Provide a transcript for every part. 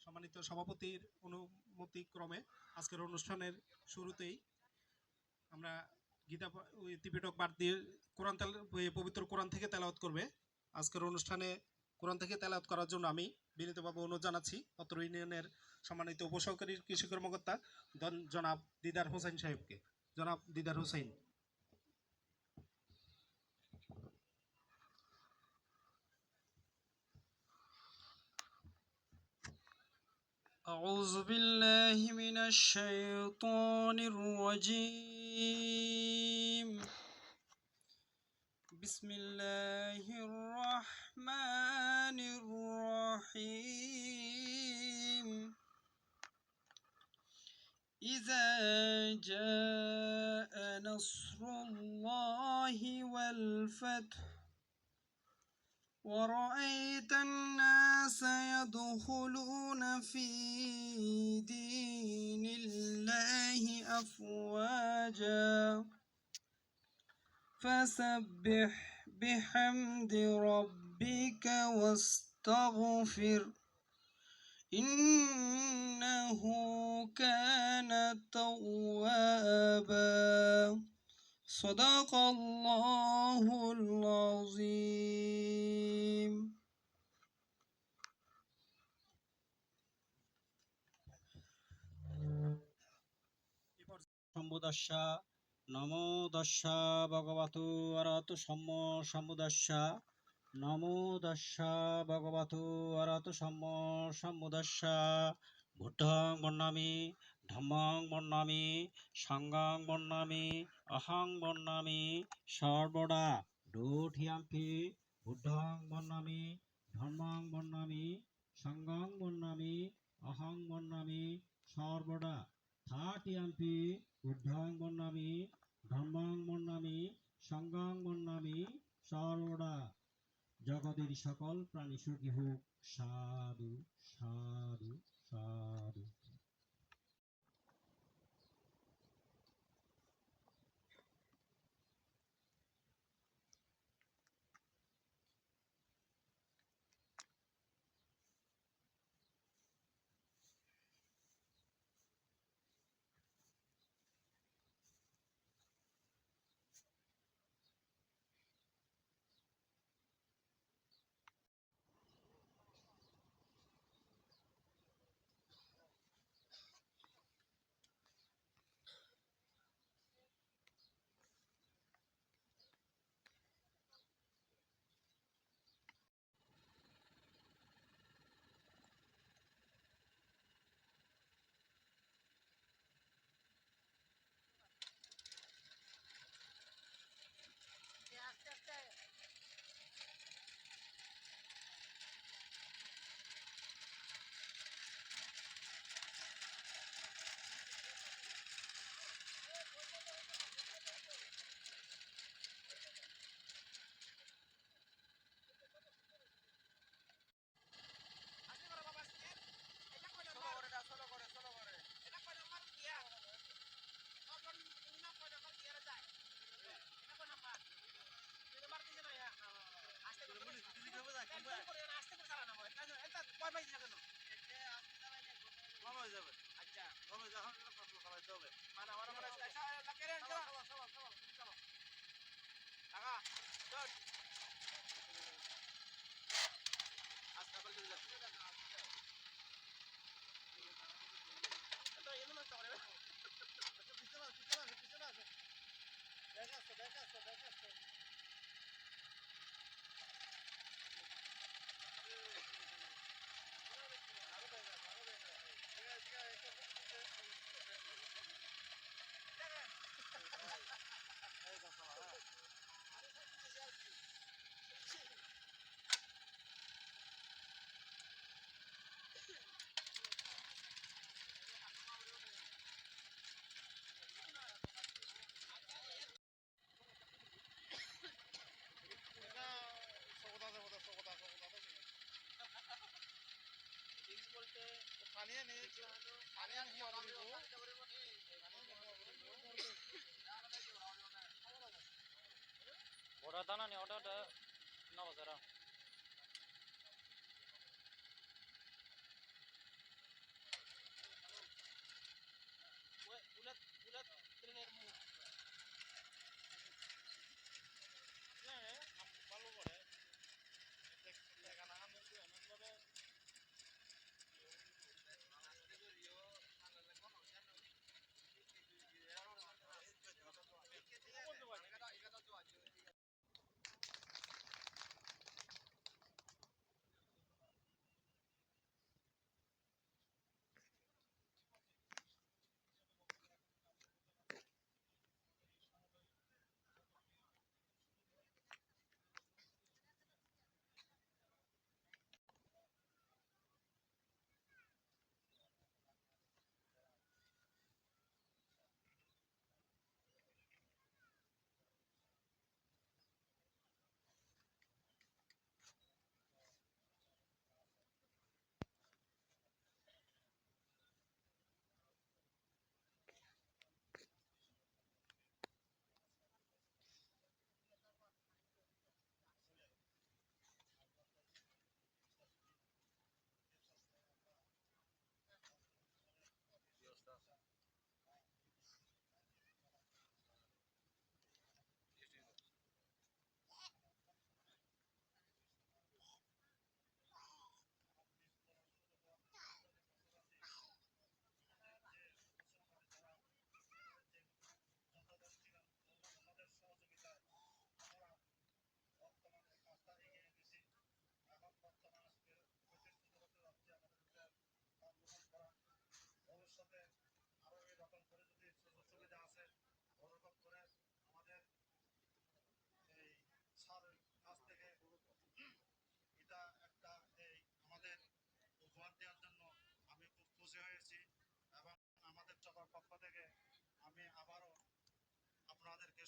সম্মানিত সভাপতির অনুমতি ক্রমে আজকের অনুষ্ঠানের শুরুতেই আমরা গীতা ত্রিপিটক পাঠ দিয়ে পবিত্র কোরআন থেকে তেলাওয়াত করবে। আজকের অনুষ্ঠানে কোরআন থেকে তেলাওয়াত করার জন্য আমি বিনীতভাবে অনুরোধ জানাচ্ছি অত্র ইউনিয়নের সম্মানিত উপসহকারী কৃষি কর্মকর্তা জনাব দিদার হোসেন সাহেবকে। জনাব দিদার হোসেন। أعوذ بالله من الشيطان الرجيم بسم الله الرحمن الرحيم إذا جاء نصر الله والفتح ورأيت الناس يدخلون في دين الله أفواجا فسبح بحمد ربك واستغفر إنه كان توابا صدق الله العظيم সম্বুদস্যা নমো দস্যা ভগবতু অরহত সম্ম সম্বুদস্যা নমো দস্যা ভগবতু অরহত সম্ম সম্বুদস্যা বুদ্ধং বর্ণামি ধম্মং বর্ণামি সাঙ্গং বর্ণামি অহং বর্ণামি সর্বদা ডোঠিয়াম্পি বুদ্ধং বর্ণামি ধর্মং বর্ণামি সাঙ্গং বর্ণামি অহং বর্ণামি সর্বদা থাটিয়াম্পি বুদ্ধং বর্ণামি ধর্মং বর্ণামি সাঙ্গং বর্ণামি সর্বদা। জগতের সকল প্রাণী সুখী হোক। সাধু সাধু সাধু। ওটা দানা নেই ওটা নাও যারা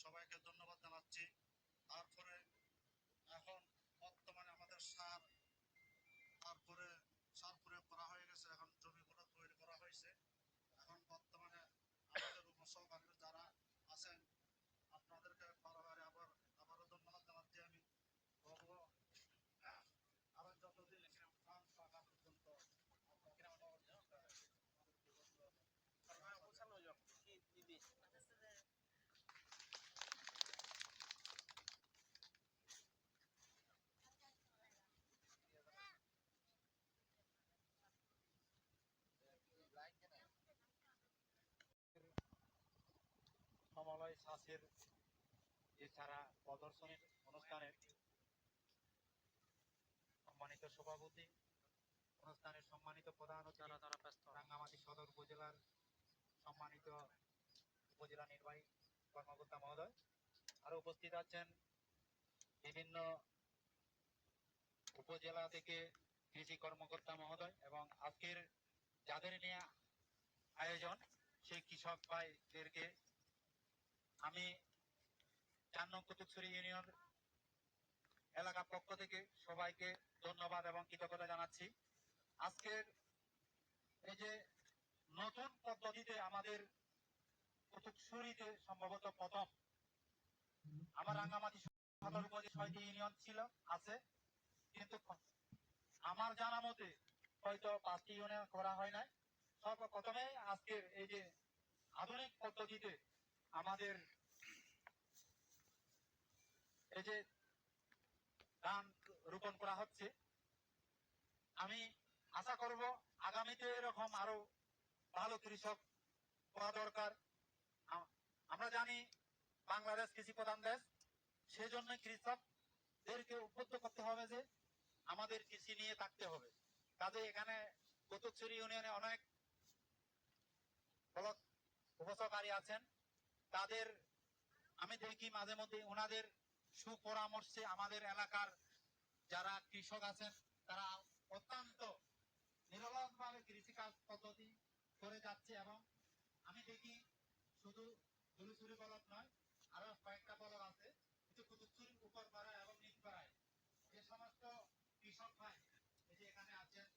সবাইকে ধন্যবাদ জানাচ্ছি। তারপরে এখন বর্তমানে আমাদের সার প্রয়োগ করা হয়ে গেছে, এখন জমিগুলো তৈরি করা হয়েছে। এখন বর্তমানে আমাদের উপসহকারী যারা আছেন আপনাদেরকে বারবার আবারও ধন্যবাদ জানাচ্ছি। আমি বলবো আরো যতদিন ফান্ড পাকা পর্যন্ত সমলয় চাষের এছাড়া প্রদর্শনীর অনুষ্ঠানের সম্মানিত সভাপতি, অনুষ্ঠানের সম্মানিত প্রধান অতিথি, রাঙ্গামাটি সদর উপজেলার সম্মানিত উপজেলা নির্বাহী কর্মকর্তা মহোদয়, আরো উপস্থিত আছেন বিভিন্ন উপজেলা থেকে কৃষি কর্মকর্তা মহোদয় এবং আজকের যাদের নিয়ে আয়োজন সেই কৃষক ভাইদেরকে আমি 4 নং কুতুবছড়ি ইউনিয়ন এলাকার পক্ষ থেকে সবাইকে ধন্যবাদ এবং কৃতজ্ঞতা জানাচ্ছি। আজকের এই যে নতুন পদ্ধতিতে আমাদের কুতুবছড়িতে সম্ভবত প্রথম, আমার রাঙ্গামাটি সদর উপজেলা 6টি ইউনিয়ন ছিল আছে, কিন্তু আমার জানা মতে হয়তো 5টি ইউনিয়ন করা হয় নাই। সর্বপ্রথমে আজকের এই যে আধুনিক পদ্ধতিতে আমাদের এই যে ধান রোপণ করা হচ্ছে, আমি আশা করব আগামীতে এরকম আরো ভালো কৃষক হওয়া দরকার। আমরা জানি বাংলাদেশ কৃষি প্রধান দেশ, সেজন্য কৃষকদেরকে উদ্বুদ্ধ করতে হবে যে আমাদের কৃষি নিয়ে থাকতে হবে। কাজে এখানে কুতুবছড়ি ইউনিয়নে অনেক ব্লক উপসহকারী আছেন, তাদের আমি দেখি মাঝে মধ্যে ওনাদের সুপরামর্শে আমাদের এলাকার যারা কৃষক আছেন তারা অত্যন্ত নিরলসভাবে কৃষিকাজ পদ্ধতি করে যাচ্ছে। এবং আমি দেখি শুধু ধুলুচুরি বলদ নয়, আরো কয়েকটা বলদ আছে, কিন্তু কুতুবছড়ির উপর পাড়ায় এবং নিচ পাড়ায় যে সমস্ত কৃষক ভাই এই যে এখানে আছেন